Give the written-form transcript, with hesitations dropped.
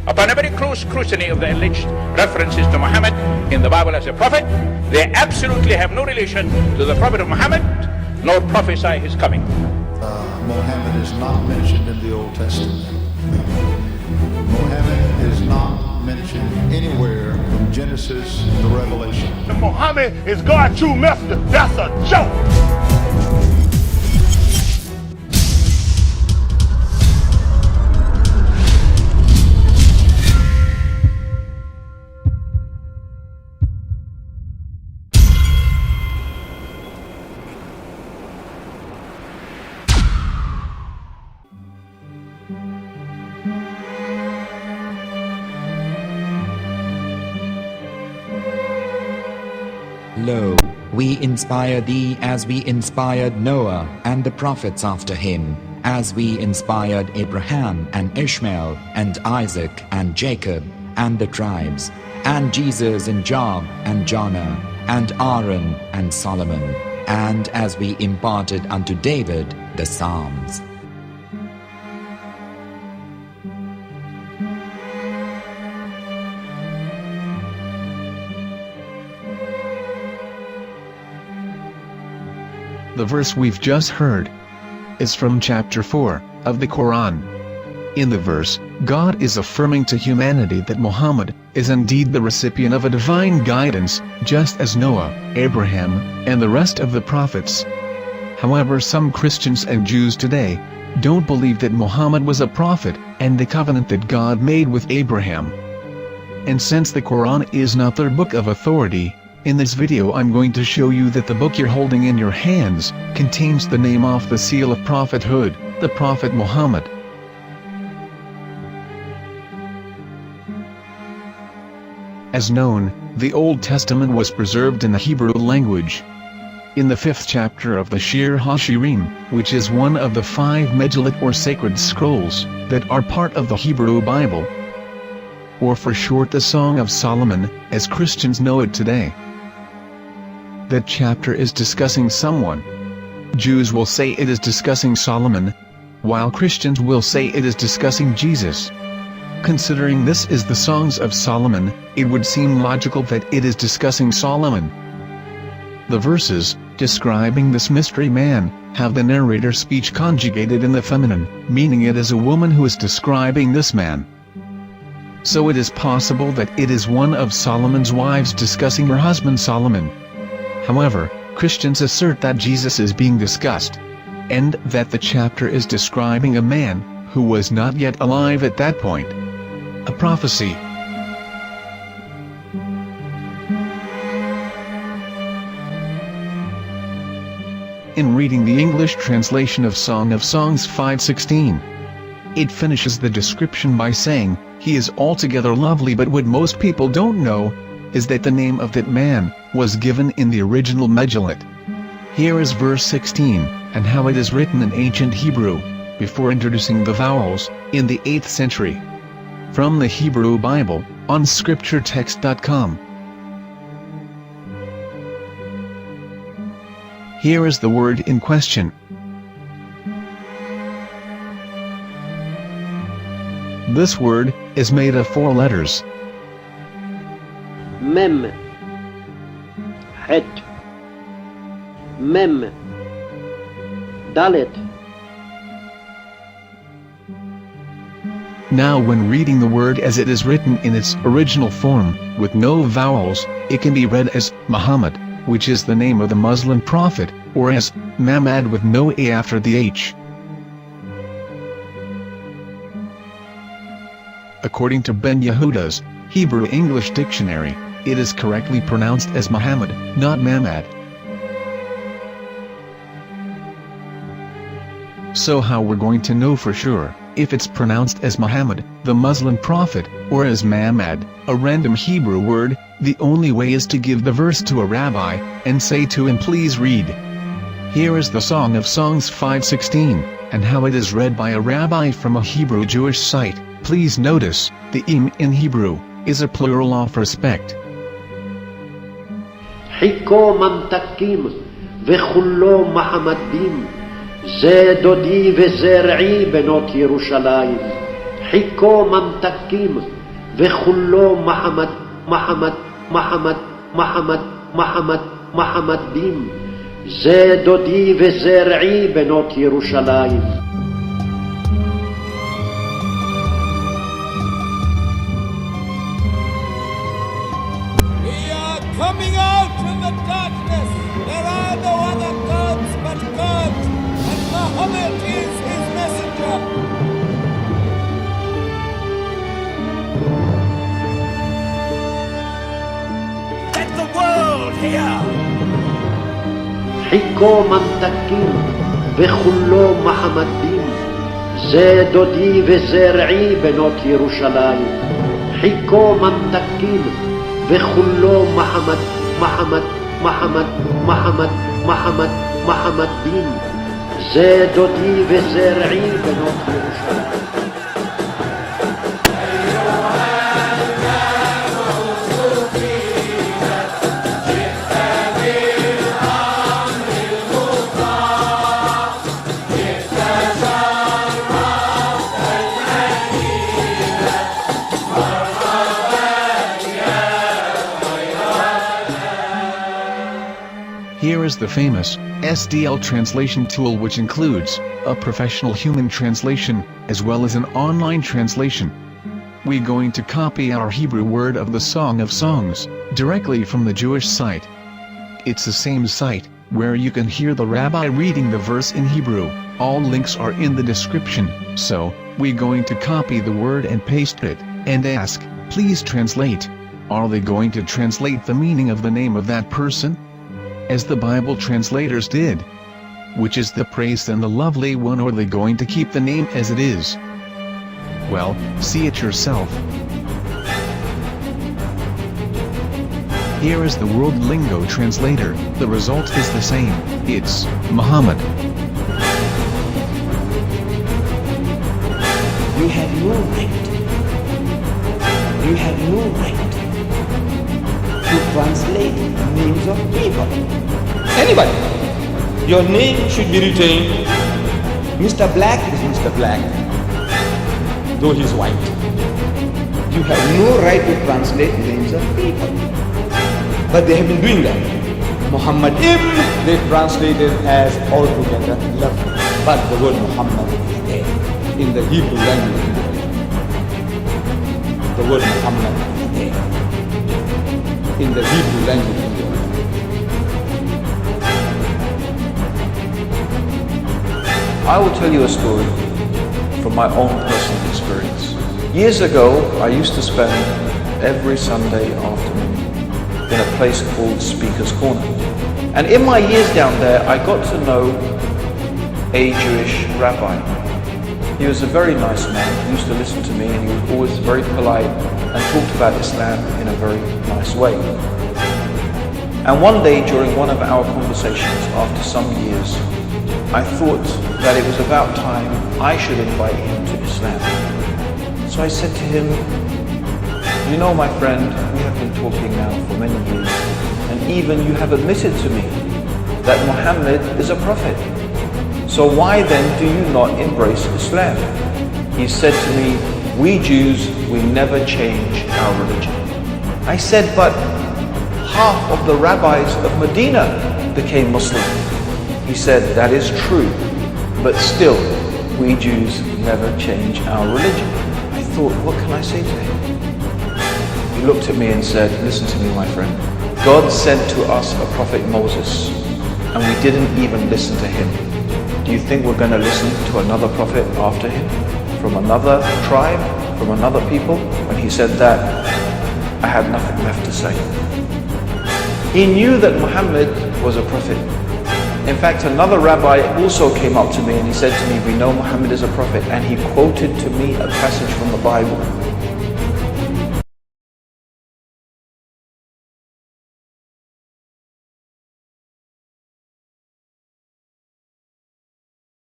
Upon every close scrutiny of the alleged references to Muhammad in the Bible as a prophet, they absolutely have no relation to the prophet of Muhammad, nor prophesy his coming. Muhammad is not mentioned in the Old Testament. Muhammad is not mentioned anywhere from Genesis to Revelation. Muhammad is God's true messenger. That's a joke. Lo, we inspire thee as we inspired Noah and the prophets after him, as we inspired Abraham and Ishmael and Isaac and Jacob and the tribes, and Jesus and Job and Jonah and Aaron and Solomon, and as we imparted unto David the Psalms. The verse we've just heard is from chapter 4 of the Quran. In the verse, God is affirming to humanity that Muhammad is indeed the recipient of a divine guidance, just as Noah, Abraham, and the rest of the prophets. However, some Christians and Jews today don't believe that Muhammad was a prophet and the covenant that God made with Abraham. And since the Quran is not their book of authority, in this video I'm going to show you that the book you're holding in your hands contains the name off the seal of prophethood, the Prophet Muhammad. As known, the Old Testament was preserved in the Hebrew language. In the 5th chapter of the Shir HaShirim, which is one of the 5 Megillat or sacred scrolls that are part of the Hebrew Bible, or for short the Song of Solomon, as Christians know it today. That chapter is discussing someone. Jews will say it is discussing Solomon, while Christians will say it is discussing Jesus. Considering this is the Songs of Solomon, it would seem logical that it is discussing Solomon. The verses, describing this mystery man, have the narrator's speech conjugated in the feminine, meaning it is a woman who is describing this man. So it is possible that it is one of Solomon's wives discussing her husband Solomon. However, Christians assert that Jesus is being discussed, and that the chapter is describing a man who was not yet alive at that point. A prophecy. In reading the English translation of Song of Songs 5:16, it finishes the description by saying, "He is altogether lovely," but what most people don't know is that the name of that man was given in the original Megillat. Here is verse 16, and how it is written in ancient Hebrew, before introducing the vowels, in the 8th century. From the Hebrew Bible, on scripturetext.com. Here is the word in question. This word is made of 4 letters. Mem, Het, Mem, Dalet. Now when reading the word as it is written in its original form, with no vowels, it can be read as Muhammad, which is the name of the Muslim prophet, or as Mamad with no A after the H. According to Ben Yehuda's Hebrew English Dictionary, it is correctly pronounced as Muhammad, not Mamad. So how we're going to know for sure if it's pronounced as Muhammad, the Muslim prophet, or as Mamad, a random Hebrew word? The only way is to give the verse to a rabbi and say to him, "Please read." Here is the Song of Songs 5:16, and how it is read by a rabbi from a Hebrew Jewish site. Please notice, the im in Hebrew is a plural of respect. חיכו ממתקים וכולו מחמדים, זה דודי וזה רעי בנות ירושלים. חיכו ממתקים וכולו מחמד, מחמד, מחמד, מחמד, מחמד, מחמדים. זה דודי וזה רעי בנות ירושלים. We are coming out from the darkness. There are no other gods but God, and Muhammad is his messenger. Let the world hear. חיכו ממתקים וכולו מחמדים. זה דודי וזה רעי בנות ירושלים. חיכו ממתקים וכולו מחמד, מחמד, מחמד, מחמד, מחמד, מחמדים. זה דודי וזה רעי בנות ירושלים. Here is the famous SDL translation tool, which includes a professional human translation as well as an online translation. We're going to copy our Hebrew word of the Song of Songs directly from the Jewish site. It's the same site where you can hear the rabbi reading the verse in Hebrew. All links are in the description, so we're going to copy the word and paste it and ask, please translate. Are they going to translate the meaning of the name of that person? As the Bible translators did. Which is the praised and the lovely one, or are they going to keep the name as it is? Well, see it yourself. Here is the World Lingo Translator. The result is the same. It's Muhammad. You have no right. You have no right to translate names of people. Anybody. Your name should be retained. Mr. Black is Mr. Black, though he's white. You have no right to translate names of people. But they have been doing that. Muhammad ibn, they translated as altogether lovely. But the word Muhammad is there in the Hebrew language. The word Muhammad is there in the Hebrew language. I will tell you a story from my own personal experience. Years ago, I used to spend every Sunday afternoon in a place called Speaker's Corner. And in my years down there, I got to know a Jewish rabbi. He was a very nice man. He used to listen to me, and he was always very polite and talked about Islam in a very nice way. And one day during one of our conversations after some years, I thought that it was about time I should invite him to Islam. So I said to him, you know, my friend, we have been talking now for many years, and even you have admitted to me that Muhammad is a prophet. So why then do you not embrace Islam? He said to me, we Jews, we never change our religion. I said, but half of the rabbis of Medina became Muslim. He said, that is true, but still, we Jews never change our religion. I thought, what can I say to him? He looked at me and said, listen to me, my friend. God sent to us a prophet Moses, and we didn't even listen to him. Do you think we're going to listen to another prophet after him? From another tribe? From another people? When he said that, I had nothing left to say. He knew that Muhammad was a prophet. In fact, another rabbi also came up to me and he said to me, we know Muhammad is a prophet, and he quoted to me a passage from the Bible